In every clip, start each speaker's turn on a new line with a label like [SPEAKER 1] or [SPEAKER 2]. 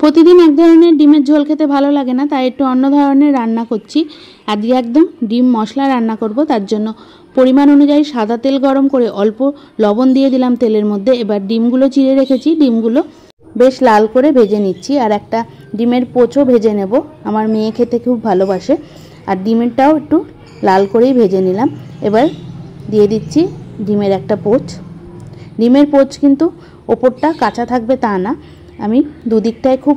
[SPEAKER 1] প্রতিদিন এক ধরনের ডিমের ঝোল খেতে ভালো লাগে না, তাই একটু অন্য ধরনের রান্না করছি। আজকে একদম ডিম মশলা রান্না করব। তার জন্য পরিমাণ অনুযায়ী সাদা তেল গরম করে অল্প লবণ দিয়ে দিলাম তেলের মধ্যে। এবার ডিমগুলো চিড়ে রেখেছি, ডিমগুলো বেশ লাল করে ভেজে নিচ্ছি। আর একটা ডিমের পোচও ভেজে নেব, আমার মেয়ে খেতে খুব ভালোবাসে। আর ডিমেরটাও একটু লাল করেই ভেজে নিলাম। এবার দিয়ে দিচ্ছি ডিমের একটা পোচ। ডিমের পোচ কিন্তু ওপরটা কাঁচা থাকবে তা না, আমি দুদিকটায় খুব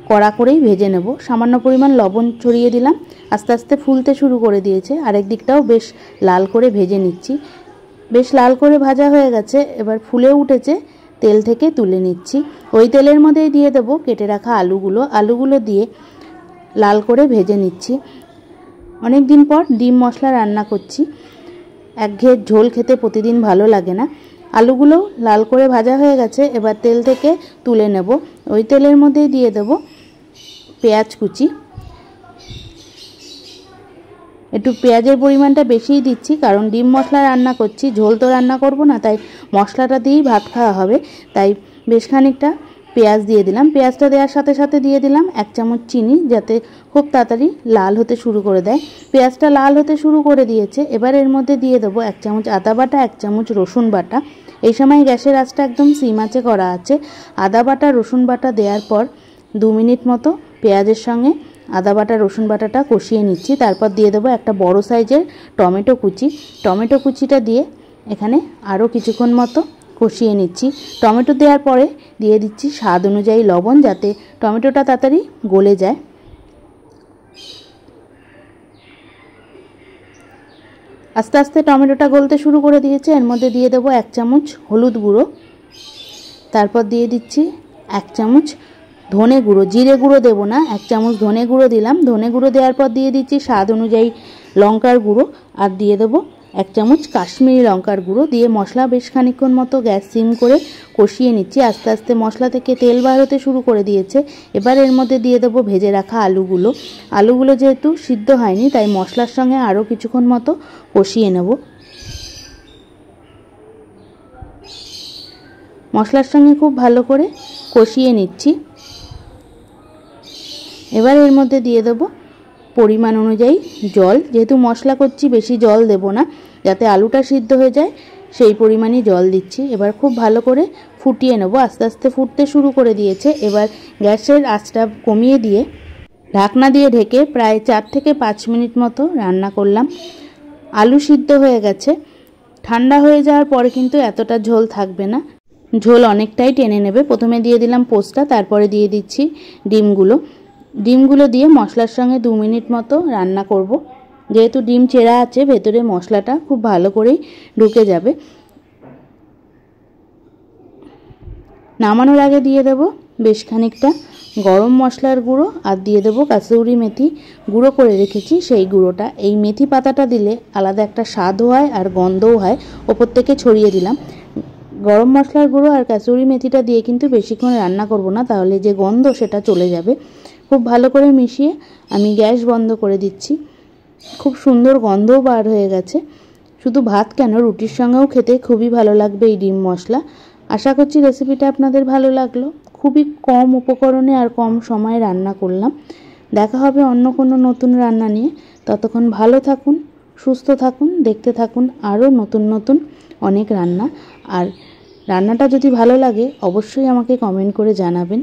[SPEAKER 1] কড়া করেই ভেজে নেব। সামান্য পরিমাণ লবণ ছড়িয়ে দিলাম, আস্তে আস্তে ফুলতে শুরু করে দিয়েছে। আরেক দিকটাও বেশ লাল করে ভেজে নিচ্ছি। বেশ লাল করে ভাজা হয়ে গেছে, এবার ফুলে উঠেছে, তেল থেকে তুলে নিচ্ছি। ওই তেলের মধ্যেই দিয়ে দেব কেটে রাখা আলুগুলো দিয়ে লাল করে ভেজে নিচ্ছি। অনেক দিন পর ডিম মশলা রান্না করছি, একঘেয়ে ঝোল খেতে প্রতিদিন ভালো লাগে না। আলুগুলো লাল করে ভাজা হয়ে গেছে, এবার তেল থেকে তুলে নেব। ওই তেলের মধ্যেই দিয়ে দেব পেঁয়াজ কুচি। একটু পেঁয়াজের পরিমাণটা বেশিই দিচ্ছি, কারণ ডিম মশলা রান্না করছি, ঝোল তো রান্না করব না, তাই মশলাটা দিয়েই ভাত খাওয়া হবে। তাই বেশ খানিকটা পেঁয়াজ দিয়ে দিলাম। পেঁয়াজটা দেওয়ার সাথে সাথে দিয়ে দিলাম 1 চামচ চিনি, যাতে খুব তাড়াতাড়ি লাল হতে শুরু করে দেয়। পেঁয়াজটা লাল হতে শুরু করে দিয়েছে, এবার এর মধ্যে দিয়ে দেবো 1 চামচ আদা বাটা, 1 চামচ রসুন বাটা। এই সময় গ্যাসের আঁচটা একদম সিম আঁচে করা আছে। আদা বাটা রসুন বাটা দেওয়ার পর 2 মিনিট মতো পেঁয়াজের সঙ্গে আদা বাটা রসুন বাটাটা কষিয়ে নিচ্ছি। তারপর দিয়ে দেবো একটা বড় সাইজের টমেটো কুচি। টমেটো কুচিটা দিয়ে এখানে আরও কিছুক্ষণ মতো কষিয়ে নিচ্ছি। টমেটো দেওয়ার পরে দিয়ে দিচ্ছি স্বাদ অনুযায়ী লবণ, যাতে টমেটোটা তাড়াতাড়ি গলে যায়। আস্তে আস্তে টমেটোটা গলতে শুরু করে দিয়েছে। এর মধ্যে দিয়ে দেবো 1 চামচ হলুদ গুঁড়ো, তারপর দিয়ে দিচ্ছি 1 চামচ ধনে গুঁড়ো। জিরে গুঁড়ো দেবো না, 1 চামচ ধনে গুঁড়ো দিলাম। ধনে গুঁড়ো দেওয়ার পর দিয়ে দিচ্ছি স্বাদ অনুযায়ী লঙ্কার গুঁড়ো, আর দিয়ে দেবো 1 চামচ কাশ্মীরি লঙ্কার গুঁড়ো। দিয়ে মশলা বেশ খানিকক্ষণ মতো গ্যাস সিম করে কষিয়ে নিচ্ছি। আস্তে আস্তে মশলা থেকে তেল বার হতে শুরু করে দিয়েছে। এবার এর মধ্যে দিয়ে দেবো ভেজে রাখা আলুগুলো যেহেতু সিদ্ধ হয়নি, তাই মশলার সঙ্গে আরও কিছুক্ষণ মতো কষিয়ে নেব। মশলার সঙ্গে খুব ভালো করে কষিয়ে নিচ্ছি। এবার এর মধ্যে দিয়ে দেবো পরিমাণ অনুযায়ী জল। যেহেতু মশলা করছি, বেশি জল দেব না, যাতে আলুটা সিদ্ধ হয়ে যায়, সেই পরিমাণই জল দিচ্ছি। এবার খুব ভালো করে ফুটিয়ে নেব। আস্তে আস্তে ফুটতে শুরু করে দিয়েছে। এবার গ্যাসের আঁচটা কমিয়ে দিয়ে ঢাকনা দিয়ে ঢেকে প্রায় 4 থেকে 5 মিনিট মতো রান্না করলাম। আলু সিদ্ধ হয়ে গেছে। ঠান্ডা হয়ে যাওয়ার পরে কিন্তু এতটা ঝোল থাকবে না, ঝোল অনেকটাই টেনে নেবে। প্রথমে দিয়ে দিলাম পোস্তা, তারপরে দিয়ে দিচ্ছি ডিমগুলো দিয়ে মশলার সঙ্গে 2 মিনিট মতো রান্না করব। যেহেতু ডিম চেরা আছে, ভেতরে মশলাটা খুব ভালো করেই ঢুকে যাবে। নামানোর আগে দিয়ে দেব বেশ খানিকটা গরম মশলার গুঁড়ো, আর দিয়ে দেবো কাসুরি মেথি গুঁড়ো করে রেখেছি, সেই গুঁড়োটা। এই মেথি পাতাটা দিলে আলাদা একটা স্বাদও হয় আর গন্ধও হয়। ওপর থেকে ছড়িয়ে দিলাম। গরম মশলার গুঁড়ো আর কাসুরি মেথিটা দিয়ে কিন্তু বেশিক্ষণ রান্না করব না, তাহলে যে গন্ধ সেটা চলে যাবে। খুব ভালো করে মিশিয়ে আমি গ্যাস বন্ধ করে দিচ্ছি। খুব সুন্দর গন্ধও বার হয়ে গেছে। শুধু ভাত কেন, রুটির সঙ্গেও খেতে খুবই ভালো লাগবে এই ডিম মশলা। আশা করছি রেসিপিটা আপনাদের ভালো লাগলো। খুবই কম উপকরণে আর কম সময়ে রান্না করলাম। দেখা হবে অন্য কোনো নতুন রান্না নিয়ে। ততক্ষণ ভালো থাকুন, সুস্থ থাকুন, দেখতে থাকুন আরও নতুন নতুন অনেক রান্না। আর রান্নাটা যদি ভালো লাগে অবশ্যই আমাকে কমেন্ট করে জানাবেন।